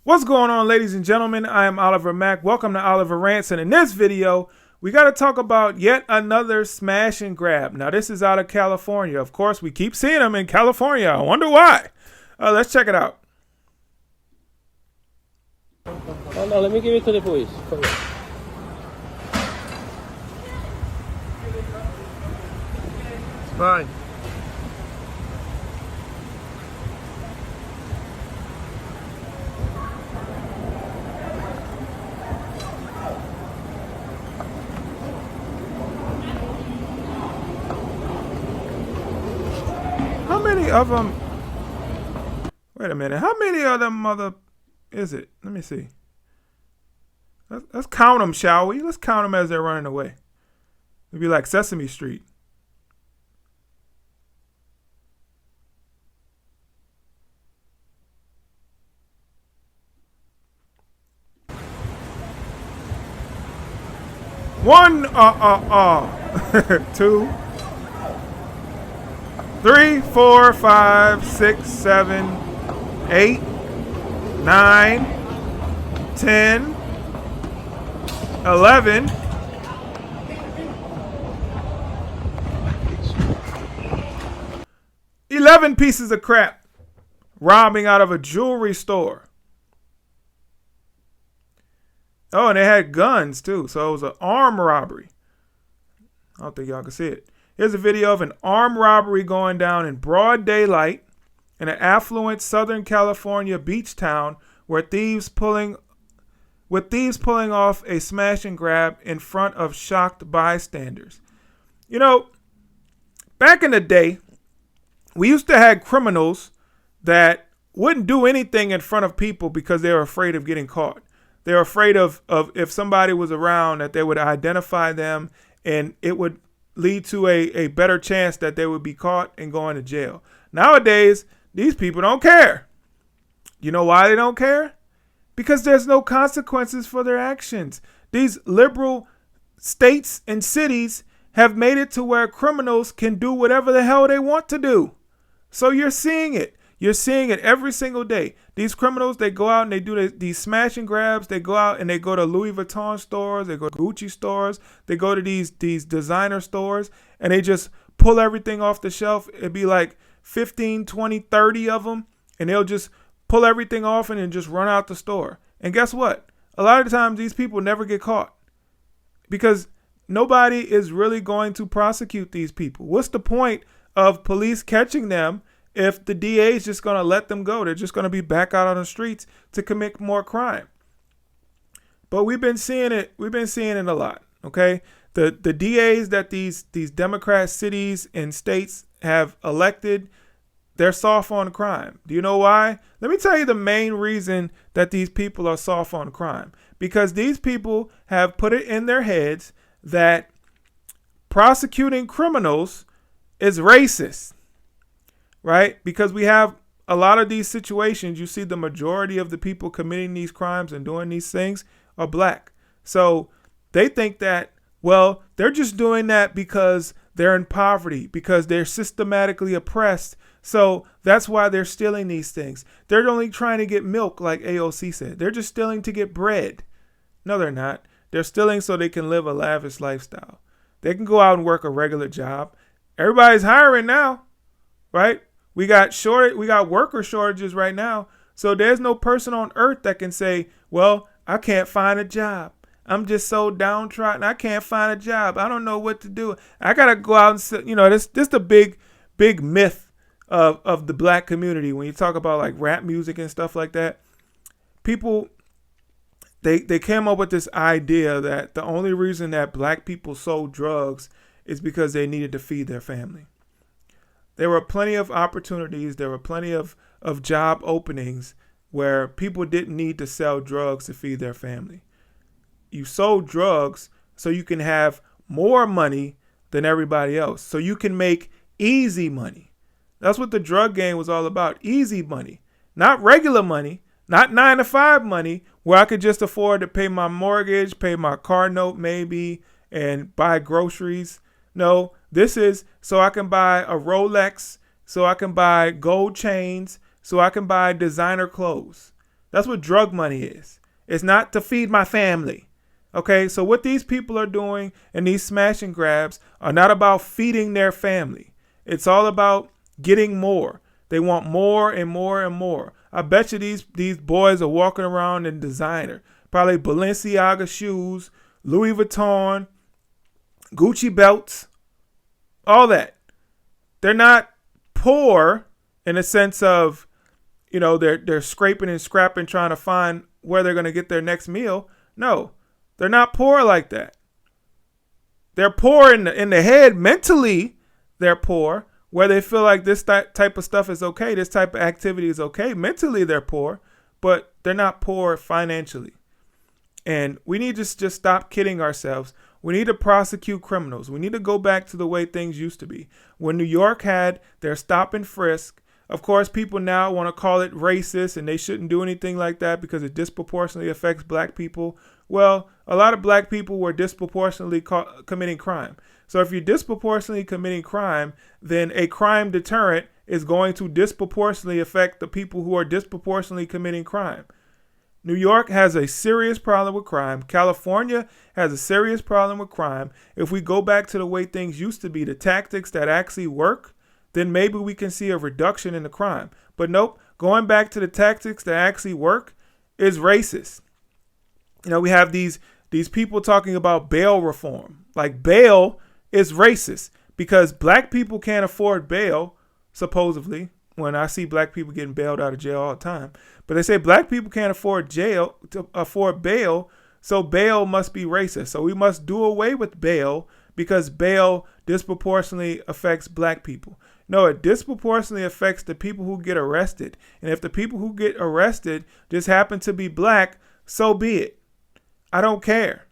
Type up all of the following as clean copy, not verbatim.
What's going on, ladies and gentlemen? I am Oliver Mack. Welcome to Oliver Rants, and in this video, we got to talk about yet another smash and grab. Now, this is out of California. Of course, we keep seeing them in California. I wonder why. Let's check it out. Oh no, let me give it to the police. It's fine. How many of them? Wait a minute. How many of them is it? Let me see. Let's count them, shall we? Let's count them as they're running away. It'd be like Sesame Street. One, 2, 3, 4, 5, 6, 7, 8, 9, 10, 11, 11 pieces of crap robbing out of a jewelry store. Oh, and they had guns too, so it was an armed robbery. I don't think y'all can see it. Here's a video of an armed robbery going down in broad daylight in an affluent Southern California beach town where thieves pulling off a smash and grab in front of shocked bystanders. You know, back in the day, we used to have criminals that wouldn't do anything in front of people because they were afraid of getting caught. They were afraid of if somebody was around that they would identify them and it would lead to a better chance that they would be caught and going to jail. Nowadays, these people don't care. You know why they don't care? Because there's no consequences for their actions. These liberal states and cities have made it to where criminals can do whatever the hell they want to do. So you're seeing it. You're seeing it every single day. These criminals, they go out and they do these smash and grabs. They go out and they go to Louis Vuitton stores. They go to Gucci stores. They go to these designer stores and they just pull everything off the shelf. It'd be like 15, 20, 30 of them. And they'll just pull everything off and then just run out the store. And guess what? A lot of the times these people never get caught because nobody is really going to prosecute these people. What's the point of police catching them if the DA is just going to let them go? They're just going to be back out on the streets to commit more crime. But we've been seeing it. We've been seeing it a lot. Okay. The DAs that these Democrat cities and states have elected, they're soft on crime. Do you know why? Let me tell you the main reason that these people are soft on crime. Because these people have put it in their heads that prosecuting criminals is racist. Right? Because we have a lot of these situations. You see the majority of the people committing these crimes and doing these things are black. So they think that, well, they're just doing that because they're in poverty, because they're systematically oppressed. So that's why they're stealing these things. They're only trying to get milk, like AOC said. They're just stealing to get bread. No, they're not. They're stealing so they can live a lavish lifestyle. They can go out and work a regular job. Everybody's hiring now, right? We got worker shortages right now. So there's no person on earth that can say, well, I can't find a job. I'm just so downtrodden. I can't find a job. I don't know what to do. I got to go out and sit. You know, this the big myth of the black community. When you talk about like rap music and stuff like that, people, they came up with this idea that the only reason that black people sold drugs is because they needed to feed their family. There were plenty of opportunities. There were plenty of job openings where people didn't need to sell drugs to feed their family. You sold drugs so you can have more money than everybody else. So you can make easy money. That's what the drug game was all about. Easy money, not regular money, not 9-to-5 money where I could just afford to pay my mortgage, pay my car note maybe, and buy groceries. No, this is so I can buy a Rolex, so I can buy gold chains, so I can buy designer clothes. That's what drug money is. It's not to feed my family. Okay, so what these people are doing and these smash and grabs are not about feeding their family. It's all about getting more. They want more and more and more. I bet you these boys are walking around in designer. Probably Balenciaga shoes, Louis Vuitton, Gucci belts, all that. They're not poor in a sense of, they're scraping and scrapping trying to find where they're going to get their next meal. No, they're not poor like that. They're poor in the head. Mentally, they're poor, where they feel like this type of stuff is okay. This type of activity is okay. Mentally, they're poor, but they're not poor financially. And we need to just stop kidding ourselves. We need to prosecute criminals. We need to go back to the way things used to be. When New York had their stop and frisk, of course, people now want to call it racist and they shouldn't do anything like that because it disproportionately affects black people. Well, a lot of black people were disproportionately committing crime. So if you're disproportionately committing crime, then a crime deterrent is going to disproportionately affect the people who are disproportionately committing crime. New York has a serious problem with crime. California has a serious problem with crime. If we go back to the way things used to be, the tactics that actually work, then maybe we can see a reduction in the crime. But nope, going back to the tactics that actually work is racist. We have these people talking about bail reform. Like, bail is racist because black people can't afford bail, supposedly. When I see black people getting bailed out of jail all the time. But they say black people can't afford bail, so bail must be racist. So we must do away with bail because bail disproportionately affects black people. No, it disproportionately affects the people who get arrested. And if the people who get arrested just happen to be black, so be it. I don't care.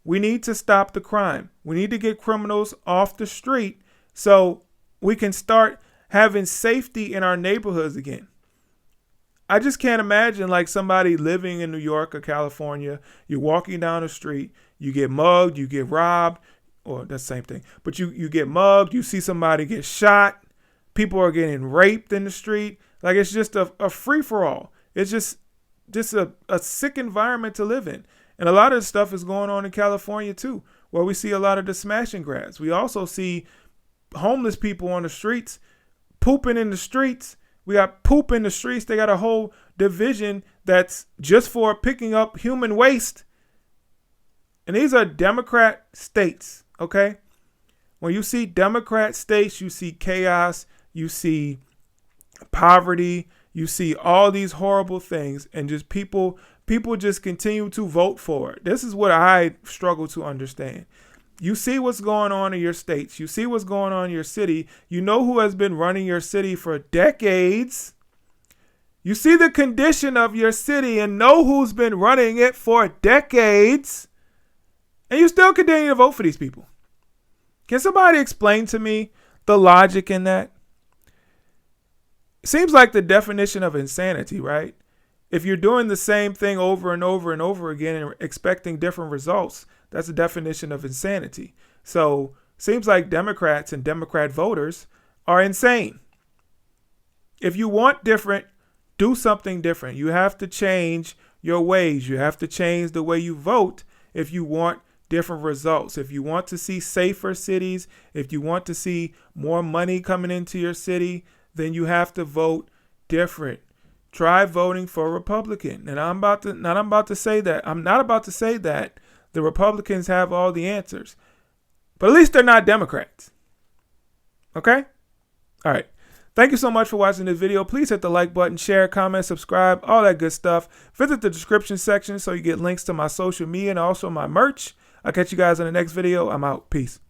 We need to stop the crime. We need to get criminals off the street so we can start having safety in our neighborhoods again. I just can't imagine like somebody living in New York or California. You're walking down the street, you get mugged, you get robbed, or that's the same thing. But you get mugged, you see somebody get shot, people are getting raped in the street. Like, it's just a free-for-all. It's just a sick environment to live in. And a lot of this stuff is going on in California too, where we see a lot of the smash and grabs. We also see homeless people on the streets, pooping in the streets. We got poop in the streets. They got a whole division that's just for picking up human waste. And these are Democrat states, okay? When you see Democrat states, you see chaos, you see poverty, you see all these horrible things, and just people just continue to vote for it. This is what I struggle to understand. You see what's going on in your states. You see what's going on in your city. You know who has been running your city for decades. You see the condition of your city and know who's been running it for decades. And you still continue to vote for these people. Can somebody explain to me the logic in that? It seems like the definition of insanity, right? If you're doing the same thing over and over and over again and expecting different results, that's the definition of insanity. So seems like Democrats and Democrat voters are insane. If you want different, do something different. You have to change your ways. You have to change the way you vote if you want different results. If you want to see safer cities, if you want to see more money coming into your city, then you have to vote different. Try voting for a Republican. And I'm not about to say that the Republicans have all the answers. But at least they're not Democrats. Okay? All right. Thank you so much for watching this video. Please hit the like button, share, comment, subscribe, all that good stuff. Visit the description section so you get links to my social media and also my merch. I'll catch you guys in the next video. I'm out. Peace.